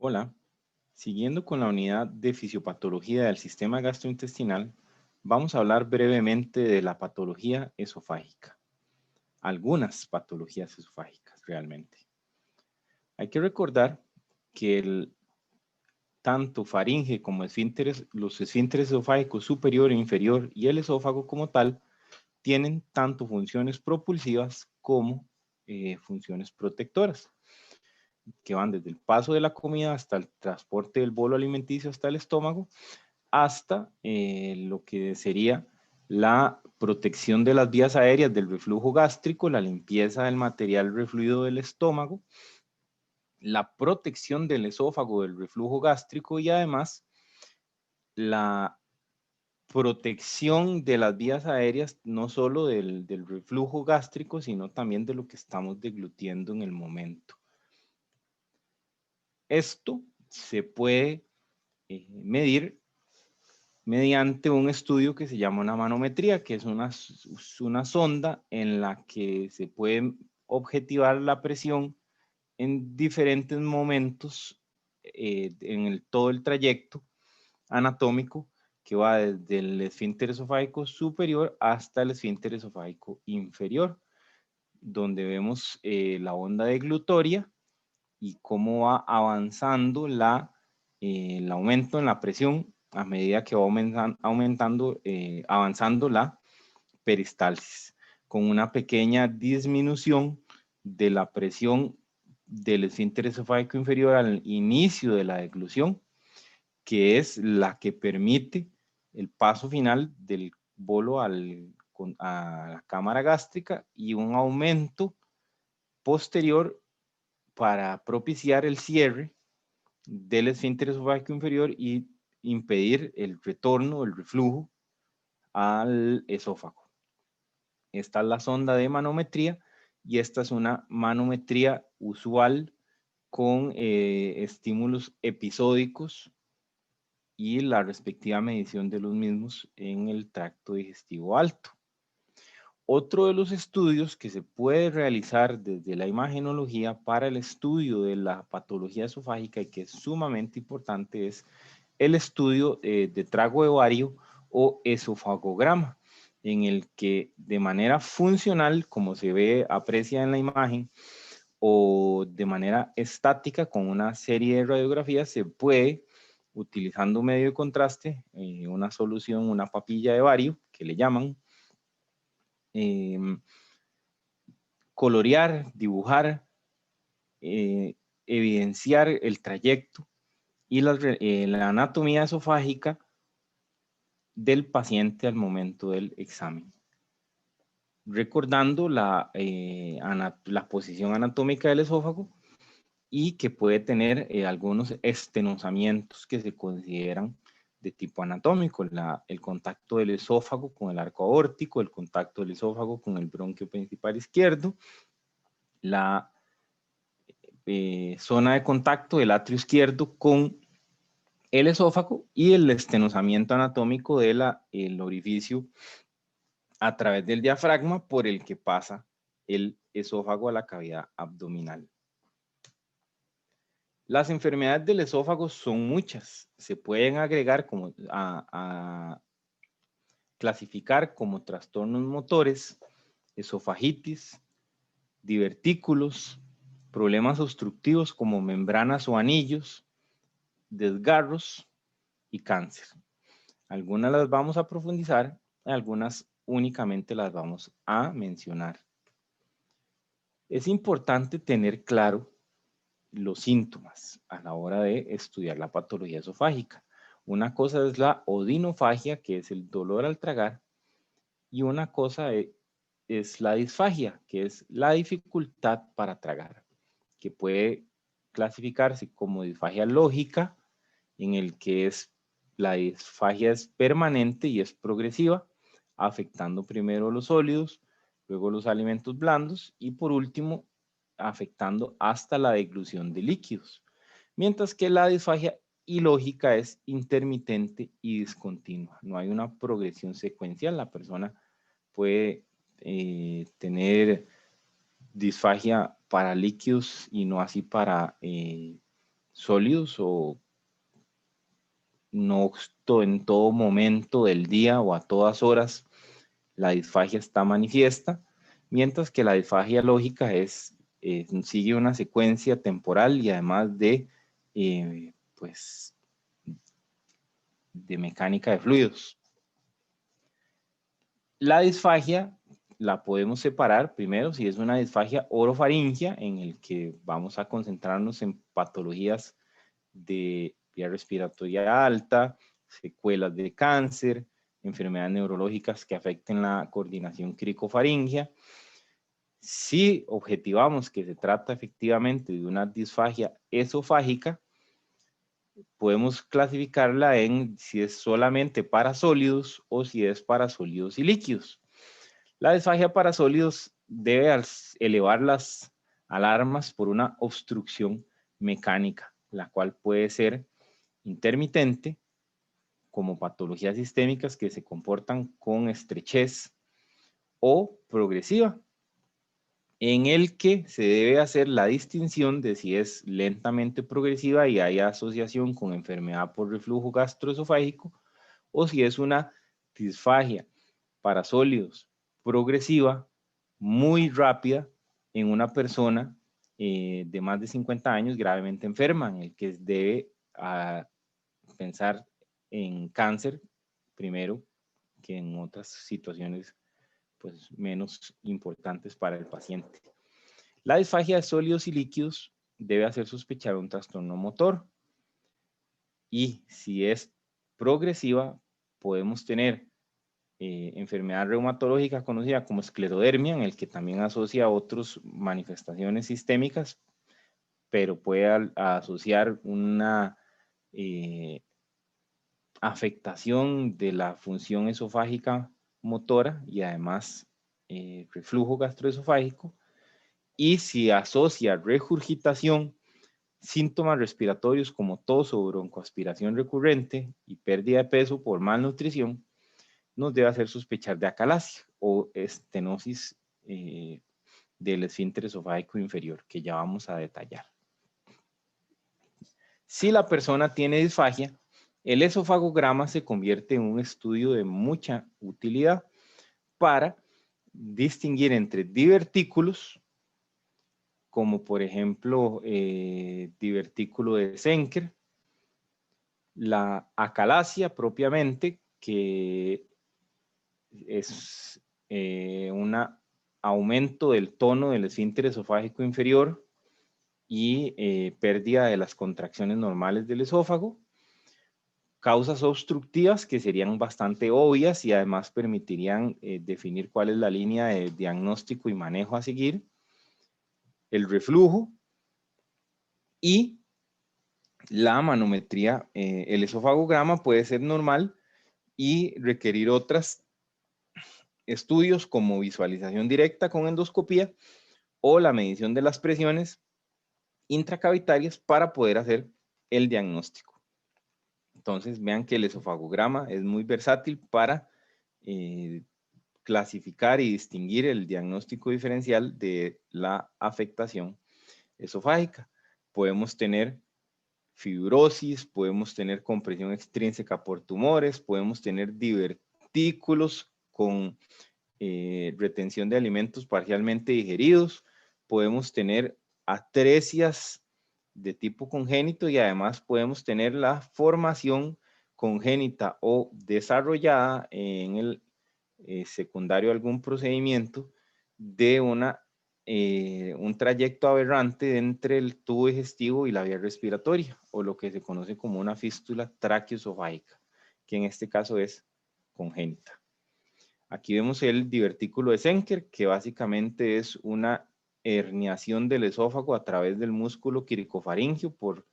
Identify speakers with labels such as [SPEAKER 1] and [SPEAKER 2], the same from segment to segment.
[SPEAKER 1] Hola, siguiendo con la unidad de fisiopatología del sistema gastrointestinal, vamos a hablar brevemente de la patología esofágica. Algunas patologías esofágicas realmente. Hay que recordar que tanto faringe como esfínteres, los esfínteres esofágicos superior e inferior y el esófago como tal tienen tanto funciones propulsivas como funciones protectoras, que van desde el paso de la comida hasta el transporte del bolo alimenticio hasta el estómago, hasta lo que sería la protección de las vías aéreas del reflujo gástrico, la limpieza del material refluido del estómago, la protección del esófago del reflujo gástrico y además la protección de las vías aéreas, no solo del reflujo gástrico, sino también de lo que estamos deglutiendo en el momento. Esto se puede medir mediante un estudio que se llama una manometría, que es una sonda en la que se puede objetivar la presión en diferentes momentos en todo el trayecto anatómico que va desde el esfínter esofágico superior hasta el esfínter esofágico inferior, donde vemos la onda deglutoria y cómo va avanzando el aumento en la presión a medida que va avanzando la peristalsis, con una pequeña disminución de la presión del esfínter esofágico inferior al inicio de la deglución, que es la que permite el paso final del bolo a la cámara gástrica y un aumento posterior para propiciar el cierre del esfínter esofágico inferior y impedir el retorno, el reflujo al esófago. Esta es la sonda de manometría y esta es una manometría usual con estímulos episódicos y la respectiva medición de los mismos en el tracto digestivo alto. Otro de los estudios que se puede realizar desde la imagenología para el estudio de la patología esofágica y que es sumamente importante es el estudio de trago de ovario o esofagograma, en el que de manera funcional, como se ve, aprecia en la imagen, o de manera estática con una serie de radiografías, se puede, utilizando medio de contraste, una solución, una papilla de bario, que le llaman, colorear, dibujar, evidenciar el trayecto y la anatomía esofágica del paciente al momento del examen. Recordando la posición anatómica del esófago y que puede tener algunos estenosamientos que se consideran de tipo anatómico, el contacto del esófago con el arco aórtico, el contacto del esófago con el bronquio principal izquierdo, la zona de contacto del atrio izquierdo con el esófago y el estenosamiento anatómico del orificio a través del diafragma por el que pasa el esófago a la cavidad abdominal. Las enfermedades del esófago son muchas. Se pueden agregar a clasificar como trastornos motores, esofagitis, divertículos, problemas obstructivos como membranas o anillos, desgarros y cáncer. Algunas las vamos a profundizar, algunas únicamente las vamos a mencionar. Es importante tener claro los síntomas a la hora de estudiar la patología esofágica. Una cosa es la odinofagia, que es el dolor al tragar, y una cosa es la disfagia, que es la dificultad para tragar, que puede clasificarse como disfagia lógica, en el que la disfagia es permanente y es progresiva, afectando primero los sólidos, luego los alimentos blandos y por último afectando hasta la deglución de líquidos. Mientras que la disfagia ilógica es intermitente y discontinua. No hay una progresión secuencial. La persona puede tener disfagia para líquidos y no así para sólidos o no en todo momento del día o a todas horas la disfagia está manifiesta, mientras que la disfagia lógica sigue una secuencia temporal y además pues, de mecánica de fluidos. La disfagia la podemos separar primero si es una disfagia orofaringia, en el que vamos a concentrarnos en patologías de vía respiratoria alta, secuelas de cáncer, enfermedades neurológicas que afecten la coordinación cricofaringia. Si objetivamos que se trata efectivamente de una disfagia esofágica, podemos clasificarla en si es solamente para sólidos o si es para sólidos y líquidos. La disfagia para sólidos debe elevar las alarmas por una obstrucción mecánica, la cual puede ser intermitente, como patologías sistémicas que se comportan con estrechez, o progresiva, en el que se debe hacer la distinción de si es lentamente progresiva y hay asociación con enfermedad por reflujo gastroesofágico, o si es una disfagia para sólidos progresiva, muy rápida, en una persona de más de 50 años gravemente enferma, en el que debe pensar en cáncer primero que en otras situaciones pues menos importantes para el paciente. La disfagia de sólidos y líquidos debe hacer sospechar un trastorno motor, y si es progresiva podemos tener enfermedad reumatológica conocida como esclerodermia, en el que también asocia otras manifestaciones sistémicas, pero puede asociar una afectación de la función esofágica motora y además reflujo gastroesofágico. Y si asocia regurgitación, síntomas respiratorios como tos o broncoaspiración recurrente y pérdida de peso por malnutrición, nos debe hacer sospechar de acalasia o estenosis del esfínter esofágico inferior, que ya vamos a detallar. Si la persona tiene disfagia, el esofagograma se convierte en un estudio de mucha utilidad para distinguir entre divertículos, como por ejemplo divertículo de Zenker, la acalasia propiamente, que es un aumento del tono del esfínter esofágico inferior y pérdida de las contracciones normales del esófago. Causas obstructivas que serían bastante obvias y además permitirían definir cuál es la línea de diagnóstico y manejo a seguir. El reflujo y la manometría. El esofagograma puede ser normal y requerir otros estudios como visualización directa con endoscopía o la medición de las presiones intracavitarias para poder hacer el diagnóstico. Entonces vean que el esofagograma es muy versátil para clasificar y distinguir el diagnóstico diferencial de la afectación esofágica. Podemos tener fibrosis, podemos tener compresión extrínseca por tumores, podemos tener divertículos con retención de alimentos parcialmente digeridos, podemos tener atresias de tipo congénito y además podemos tener la formación congénita o desarrollada en el secundario a algún procedimiento de un trayecto aberrante entre el tubo digestivo y la vía respiratoria, o lo que se conoce como una fístula traqueoesofágica, que en este caso es congénita. Aquí vemos el divertículo de Zenker, que básicamente es una herniación del esófago a través del músculo quiricofaringio por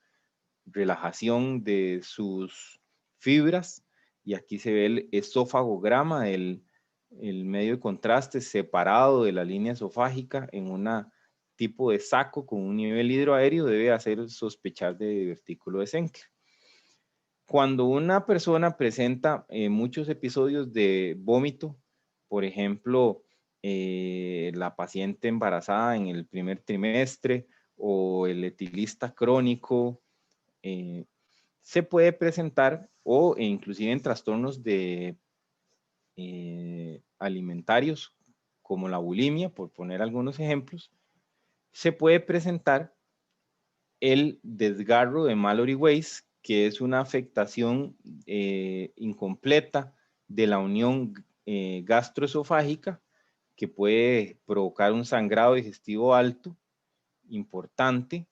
[SPEAKER 1] relajación de sus fibras, y aquí se ve el esofagograma, el medio de contraste separado de la línea esofágica en un tipo de saco con un nivel hidroaéreo, debe hacer sospechar de divertículo de Zenker. Cuando una persona presenta muchos episodios de vómito, por ejemplo, la paciente embarazada en el primer trimestre o el etilista crónico se puede presentar, o inclusive en trastornos de alimentarios, como la bulimia, por poner algunos ejemplos, se puede presentar el desgarro de Mallory-Weiss, que es una afectación incompleta de la unión gastroesofágica, que puede provocar un sangrado digestivo alto, importante,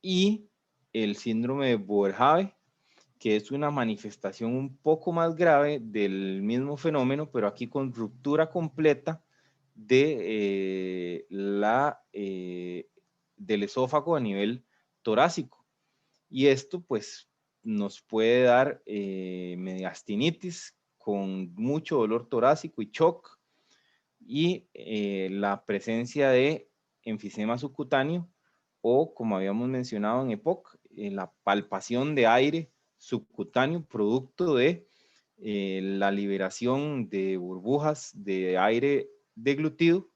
[SPEAKER 1] y el síndrome de Boerhaave, que es una manifestación un poco más grave del mismo fenómeno, pero aquí con ruptura completa de del esófago a nivel torácico. Y esto pues nos puede dar mediastinitis con mucho dolor torácico y shock, y la presencia de enfisema subcutáneo, o como habíamos mencionado en EPOC, la palpación de aire subcutáneo producto de la liberación de burbujas de aire deglutido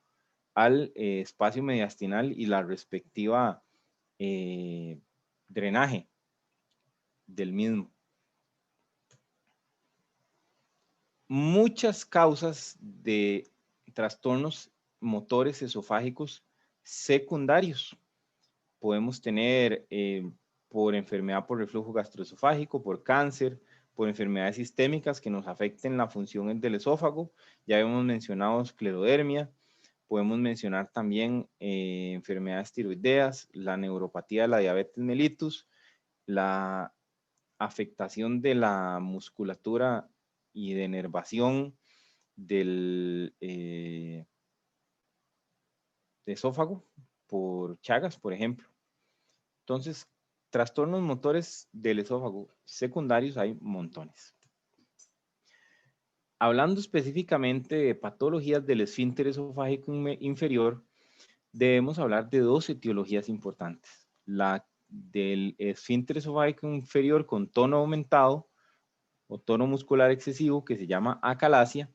[SPEAKER 1] al espacio mediastinal y la respectiva drenaje del mismo. Muchas causas de trastornos motores esofágicos secundarios. Podemos tener por enfermedad por reflujo gastroesofágico, por cáncer, por enfermedades sistémicas que nos afecten la función del esófago. Ya hemos mencionado esclerodermia. Podemos mencionar también enfermedades tiroideas, la neuropatía de la diabetes mellitus, la afectación de la musculatura y de inervación del esófago por Chagas, por ejemplo. Entonces, trastornos motores del esófago secundarios hay montones. Hablando específicamente de patologías del esfínter esofágico inferior, debemos hablar de dos etiologías importantes. La del esfínter esofágico inferior con tono aumentado o tono muscular excesivo, que se llama acalasia,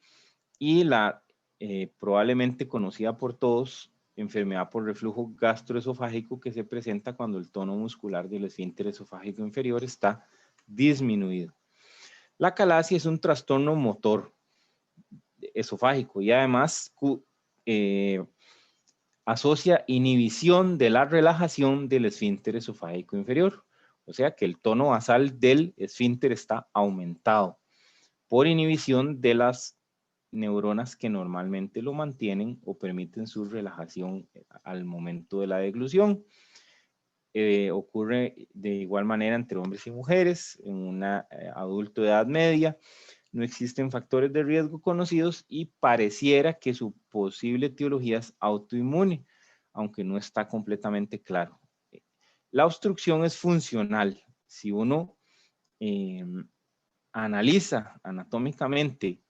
[SPEAKER 1] y la probablemente conocida por todos, enfermedad por reflujo gastroesofágico, que se presenta cuando el tono muscular del esfínter esofágico inferior está disminuido. La acalasia es un trastorno motor esofágico y además asocia inhibición de la relajación del esfínter esofágico inferior, o sea que el tono basal del esfínter está aumentado por inhibición de las neuronas que normalmente lo mantienen o permiten su relajación al momento de la deglución. Ocurre de igual manera entre hombres y mujeres, en un adulto de edad media. No existen factores de riesgo conocidos y pareciera que su posible etiología es autoinmune, aunque no está completamente claro. La obstrucción es funcional. Si uno analiza anatómicamente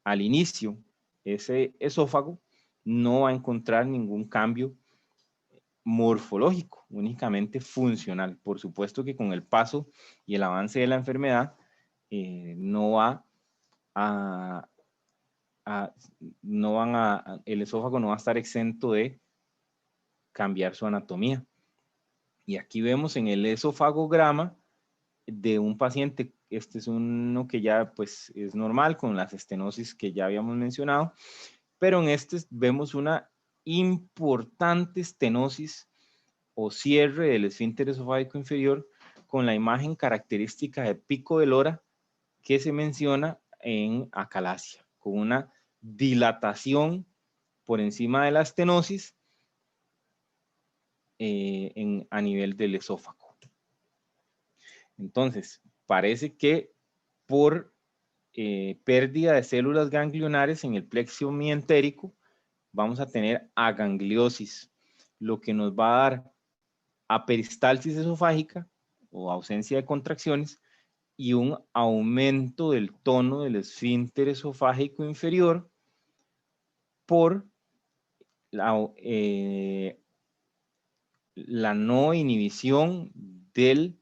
[SPEAKER 1] al inicio ese esófago, no va a encontrar ningún cambio morfológico, únicamente funcional. Por supuesto que con el paso y el avance de la enfermedad, el esófago no va a estar exento de cambiar su anatomía. Y aquí vemos en el esofagograma de un paciente, este es uno que ya pues es normal con las estenosis que ya habíamos mencionado, pero en este vemos una importante estenosis o cierre del esfínter esofágico inferior con la imagen característica de pico de Lora que se menciona en acalasia, con una dilatación por encima de la estenosis a nivel del esófago. Entonces, parece que por pérdida de células ganglionares en el plexo mientérico, vamos a tener agangliosis, lo que nos va a dar aperistalsis esofágica o ausencia de contracciones y un aumento del tono del esfínter esofágico inferior por la no inhibición de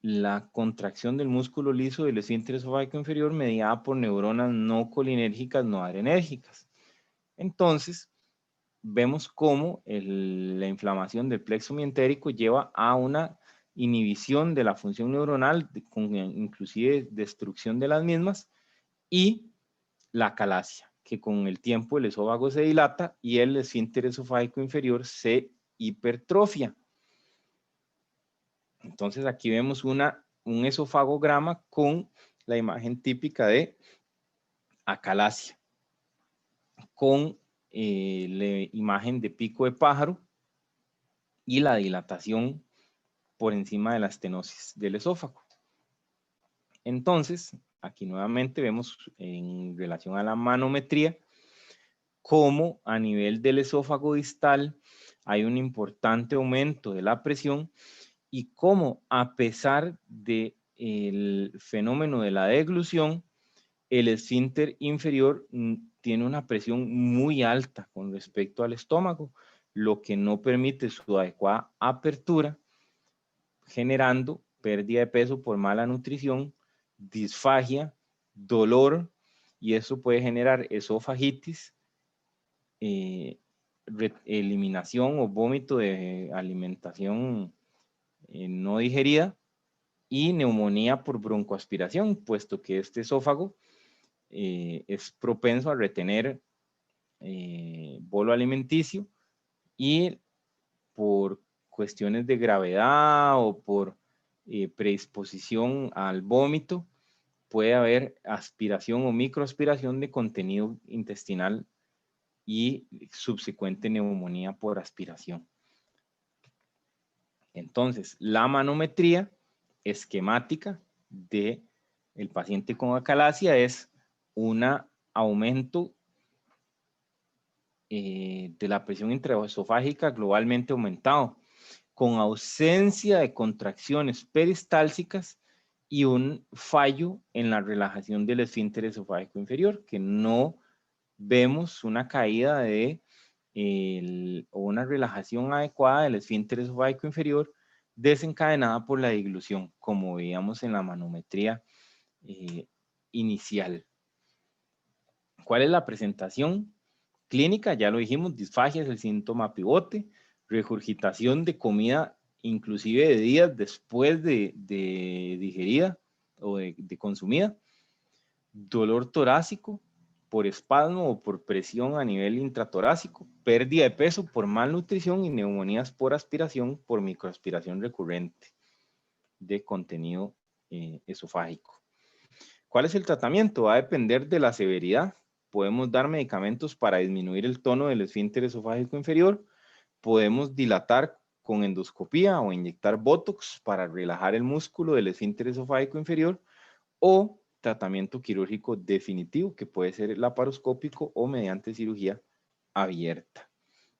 [SPEAKER 1] la contracción del músculo liso del esfínter esofágico inferior mediada por neuronas no colinérgicas, no adrenérgicas. Entonces, vemos cómo la inflamación del plexo mientérico lleva a una inhibición de la función neuronal, con inclusive destrucción de las mismas, y la acalasia, que con el tiempo el esófago se dilata y el esfínter esofágico inferior se hipertrofia. Entonces aquí vemos un esofagograma con la imagen típica de acalasia, con la imagen de pico de pájaro y la dilatación por encima de la estenosis del esófago. Entonces, aquí nuevamente vemos en relación a la manometría cómo a nivel del esófago distal hay un importante aumento de la presión y cómo a pesar del fenómeno de la deglución, el esfínter inferior tiene una presión muy alta con respecto al estómago, lo que no permite su adecuada apertura, generando pérdida de peso por mala nutrición, disfagia, dolor, y eso puede generar esofagitis, eliminación o vómito de alimentación no digerida y neumonía por broncoaspiración, puesto que este esófago es propenso a retener bolo alimenticio y por cuestiones de gravedad o por predisposición al vómito, puede haber aspiración o microaspiración de contenido intestinal y subsecuente neumonía por aspiración. Entonces, la manometría esquemática del paciente con acalasia es un aumento de la presión intraesofágica globalmente aumentado, con ausencia de contracciones peristálsicas y un fallo en la relajación del esfínter esofágico inferior, que no vemos una caída o una relajación adecuada del esfínter esofágico inferior desencadenada por la diglución, como veíamos en la manometría inicial. ¿Cuál es la presentación clínica? Ya lo dijimos, disfagia es el síntoma pivote, regurgitación de comida inclusive de días después de digerida o de consumida, dolor torácico por espasmo o por presión a nivel intratorácico, pérdida de peso por malnutrición y neumonías por aspiración por microaspiración recurrente de contenido esofágico. ¿Cuál es el tratamiento? Va a depender de la severidad. Podemos dar medicamentos para disminuir el tono del esfínter esofágico inferior. Podemos dilatar con endoscopía o inyectar Botox para relajar el músculo del esfínter esofágico inferior, o tratamiento quirúrgico definitivo, que puede ser laparoscópico o mediante cirugía abierta.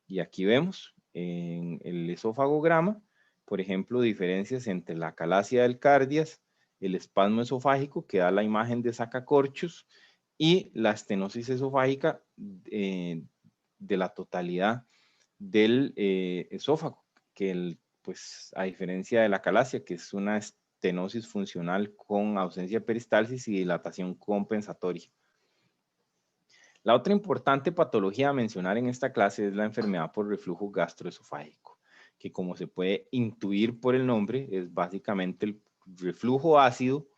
[SPEAKER 1] Y aquí vemos en el esofagograma, por ejemplo, diferencias entre la acalasia del cardias, el espasmo esofágico, que da la imagen de sacacorchos, y la estenosis esofágica de la totalidad del esófago, que pues a diferencia de la acalasia, que es una estenosis funcional con ausencia de peristalsis y dilatación compensatoria. La otra importante patología a mencionar en esta clase es la enfermedad por reflujo gastroesofágico, que como se puede intuir por el nombre, es básicamente el reflujo ácido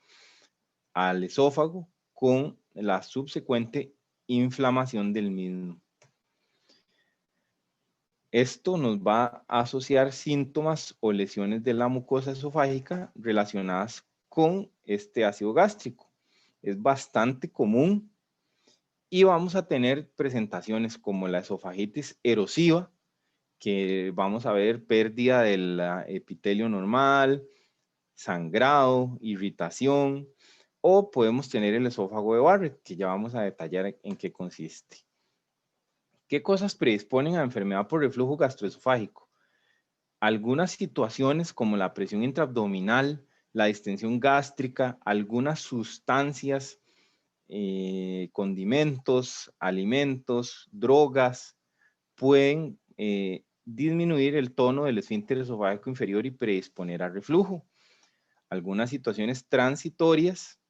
[SPEAKER 1] al esófago con la subsecuente inflamación del mismo. Esto nos va a asociar síntomas o lesiones de la mucosa esofágica relacionadas con este ácido gástrico. Es bastante común y vamos a tener presentaciones como la esofagitis erosiva, que vamos a ver pérdida del epitelio normal, sangrado, irritación, o podemos tener el esófago de Barrett, que ya vamos a detallar en qué consiste. ¿Qué cosas predisponen a enfermedad por reflujo gastroesofágico? Algunas situaciones como la presión intraabdominal, la distensión gástrica, algunas sustancias, condimentos, alimentos, drogas, pueden disminuir el tono del esfínter esofágico inferior y predisponer a reflujo. Algunas situaciones transitorias,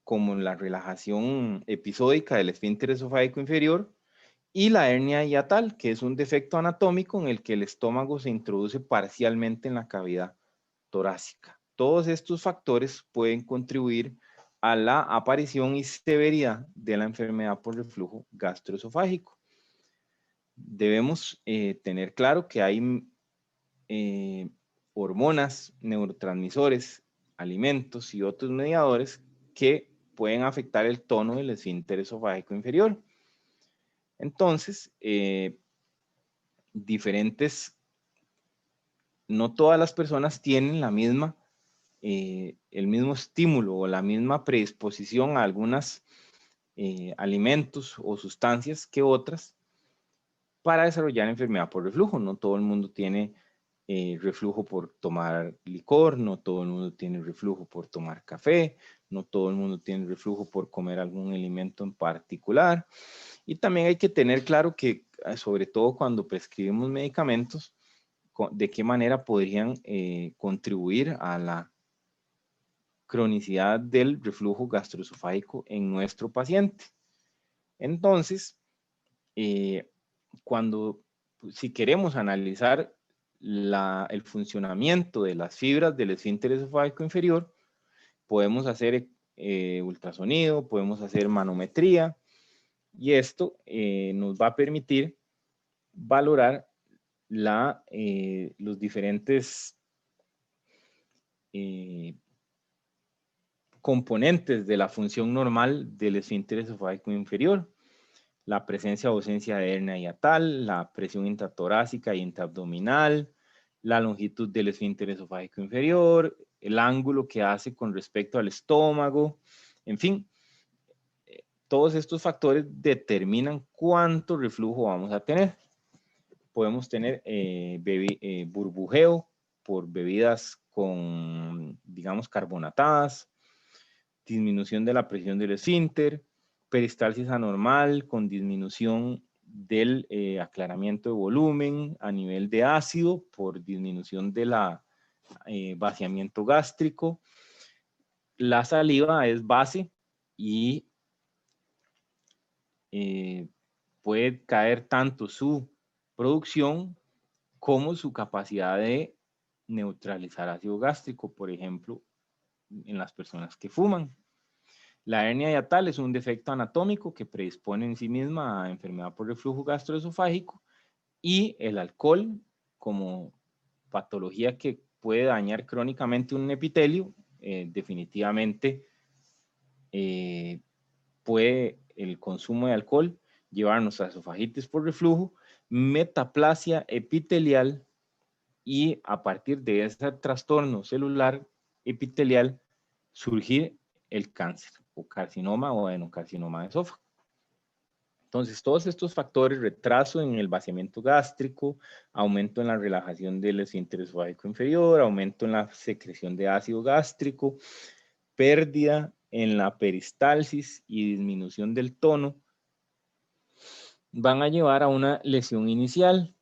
[SPEAKER 1] como la relajación episódica del esfínter esofágico inferior, y la hernia hiatal, que es un defecto anatómico en el que el estómago se introduce parcialmente en la cavidad torácica. Todos estos factores pueden contribuir a la aparición y severidad de la enfermedad por reflujo gastroesofágico. Debemos tener claro que hay hormonas, neurotransmisores, alimentos y otros mediadores que pueden afectar el tono del esfínter esofágico inferior. Entonces, no todas las personas tienen la misma, el mismo estímulo o la misma predisposición a algunos alimentos o sustancias que otras para desarrollar enfermedad por reflujo. No todo el mundo tiene reflujo por tomar licor, no todo el mundo tiene reflujo por tomar café, no todo el mundo tiene reflujo por comer algún alimento en particular. Y también hay que tener claro que, sobre todo cuando prescribimos medicamentos, de qué manera podrían contribuir a la cronicidad del reflujo gastroesofágico en nuestro paciente. Entonces, si queremos analizar el funcionamiento de las fibras del esfínter esofágico inferior, podemos hacer ultrasonido, podemos hacer manometría, y esto nos va a permitir valorar los diferentes componentes de la función normal del esfínter esofágico inferior: la presencia o ausencia de hernia hiatal, la presión intratorácica y intraabdominal, la longitud del esfínter esofágico inferior, el ángulo que hace con respecto al estómago, en fin. Todos estos factores determinan cuánto reflujo vamos a tener. Podemos tener burbujeo por bebidas digamos, carbonatadas, disminución de la presión del esfínter, peristalsis anormal con disminución del aclaramiento de volumen a nivel de ácido por disminución del vaciamiento gástrico. La saliva es base y puede caer tanto su producción como su capacidad de neutralizar ácido gástrico, por ejemplo, en las personas que fuman. La hernia hiatal es un defecto anatómico que predispone en sí misma a enfermedad por reflujo gastroesofágico, y el alcohol, como patología que puede dañar crónicamente un epitelio, definitivamente puede el consumo de alcohol llevarnos a esofagitis por reflujo, metaplasia epitelial, y a partir de ese trastorno celular epitelial surgir el cáncer o carcinoma o adenocarcinoma de esófago. Entonces, todos estos factores: retraso en el vaciamiento gástrico, aumento en la relajación del esfínter esofágico inferior, aumento en la secreción de ácido gástrico, pérdida en la peristalsis y disminución del tono, van a llevar a una lesión inicial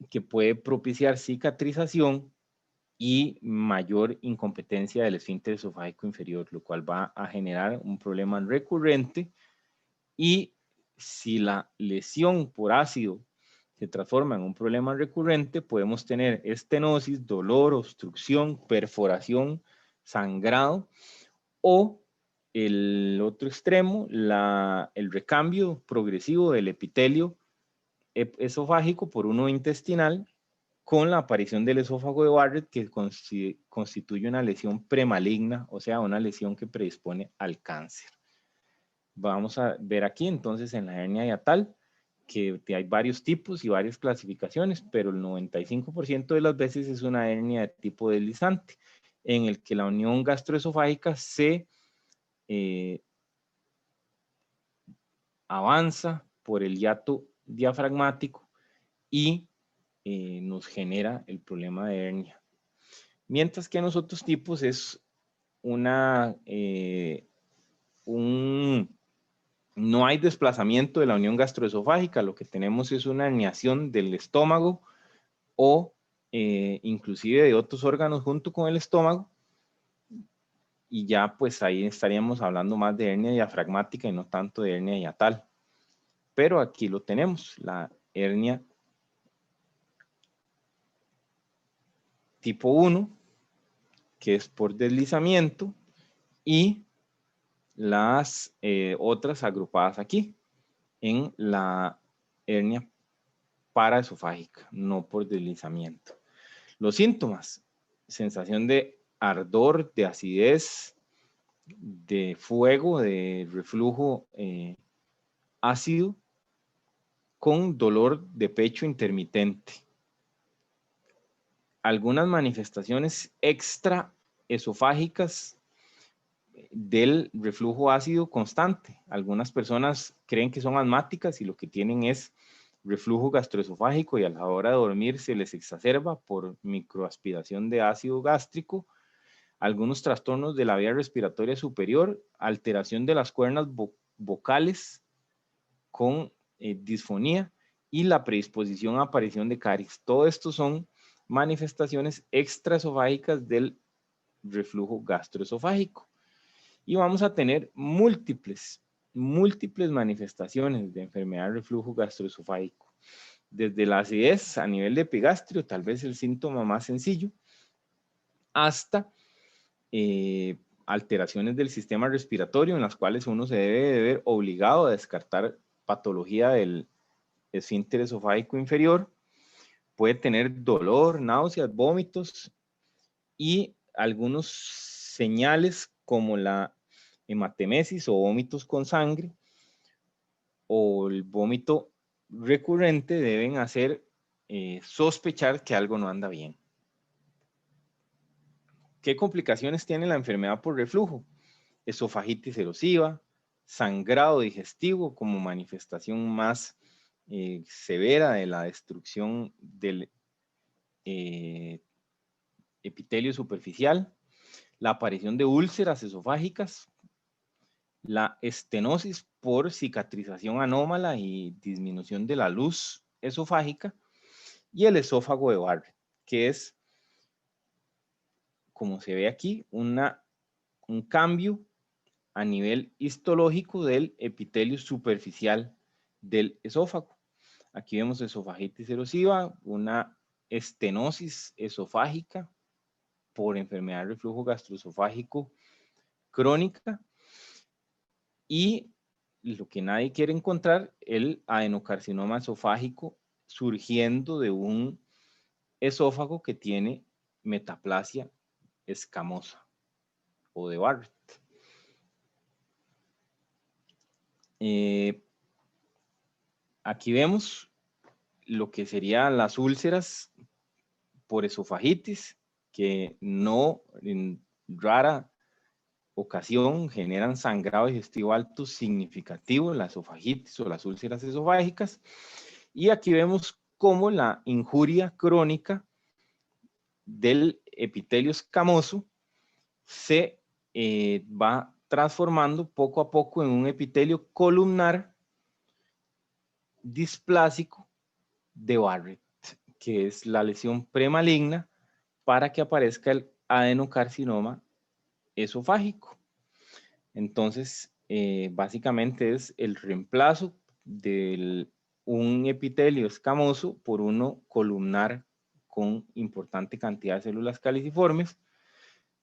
[SPEAKER 1] que puede propiciar cicatrización y mayor incompetencia del esfínter esofágico inferior, lo cual va a generar un problema recurrente. Y si la lesión por ácido se transforma en un problema recurrente, podemos tener estenosis, dolor, obstrucción, perforación, sangrado, o el otro extremo, el recambio progresivo del epitelio esofágico por uno intestinal, con la aparición del esófago de Barrett, que constituye una lesión premaligna, o sea, una lesión que predispone al cáncer. Vamos a ver aquí entonces en la hernia hiatal que hay varios tipos y varias clasificaciones, pero el 95% de las veces es una hernia de tipo deslizante, en el que la unión gastroesofágica se avanza por el hiato diafragmático y nos genera el problema de hernia. Mientras que en los otros tipos es no hay desplazamiento de la unión gastroesofágica, lo que tenemos es una herniación del estómago o inclusive de otros órganos junto con el estómago, y ya pues ahí estaríamos hablando más de hernia diafragmática y no tanto de hernia hiatal. Pero aquí lo tenemos, la hernia tipo 1, que es por deslizamiento, y las otras agrupadas aquí en la hernia paraesofágica, no por deslizamiento. Los síntomas: sensación de ardor, de acidez, de fuego, de reflujo ácido, con dolor de pecho intermitente. Algunas manifestaciones extraesofágicas del reflujo ácido constante. Algunas personas creen que son asmáticas y lo que tienen es reflujo gastroesofágico y a la hora de dormir se les exacerba por microaspiración de ácido gástrico. Algunos trastornos de la vía respiratoria superior, alteración de las cuerdas vocales con disfonía y la predisposición a aparición de caries. Todo esto son manifestaciones extraesofágicas del reflujo gastroesofágico. Y vamos a tener múltiples manifestaciones de enfermedad de reflujo gastroesofágico. Desde la acidez a nivel de epigastrio, tal vez el síntoma más sencillo, hasta alteraciones del sistema respiratorio en las cuales uno se debe de ver obligado a descartar patología del esfínter esofágico inferior. Puede tener dolor, náuseas, vómitos y algunos señales como la hematemesis o vómitos con sangre o el vómito recurrente deben hacer sospechar que algo no anda bien. ¿Qué complicaciones tiene la enfermedad por reflujo? Esofagitis erosiva, sangrado digestivo como manifestación más severa de la destrucción del epitelio superficial, la aparición de úlceras esofágicas, la estenosis por cicatrización anómala y disminución de la luz esofágica, y el esófago de Barrett, que es, como se ve aquí, un cambio a nivel histológico del epitelio superficial del esófago. Aquí vemos esofagitis erosiva, una estenosis esofágica por enfermedad de reflujo gastroesofágico crónica y lo que nadie quiere encontrar, el adenocarcinoma esofágico surgiendo de un esófago que tiene metaplasia escamosa o de Barrett. Aquí vemos lo que serían las úlceras por esofagitis, que no en rara ocasión generan sangrado digestivo alto significativo, la esofagitis o las úlceras esofágicas. Y aquí vemos cómo la injuria crónica del epitelio escamoso se va transformando poco a poco en un epitelio columnar displásico de Barrett, que es la lesión premaligna para que aparezca el adenocarcinoma esofágico. Entonces, básicamente es el reemplazo de un epitelio escamoso por uno columnar con importante cantidad de células caliciformes,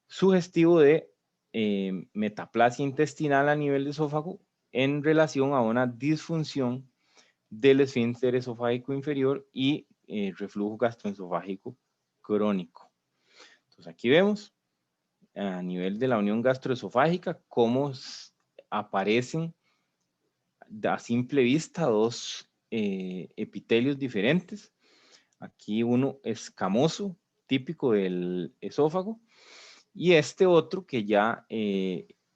[SPEAKER 1] sugestivo de metaplasia intestinal a nivel de esófago en relación a una disfunción del esfínter esofágico inferior y reflujo gastroesofágico crónico. Entonces aquí vemos a nivel de la unión gastroesofágica cómo aparecen a simple vista dos epitelios diferentes. Aquí uno escamoso, típico del esófago, y este otro que ya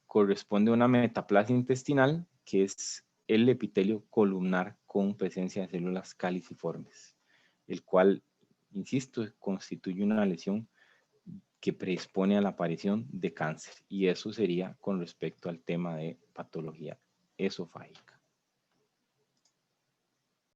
[SPEAKER 1] corresponde a una metaplasia intestinal, que es el epitelio columnar con presencia de células caliciformes, el cual, insisto, constituye una lesión que predispone a la aparición de cáncer. Y eso sería con respecto al tema de patología esofágica.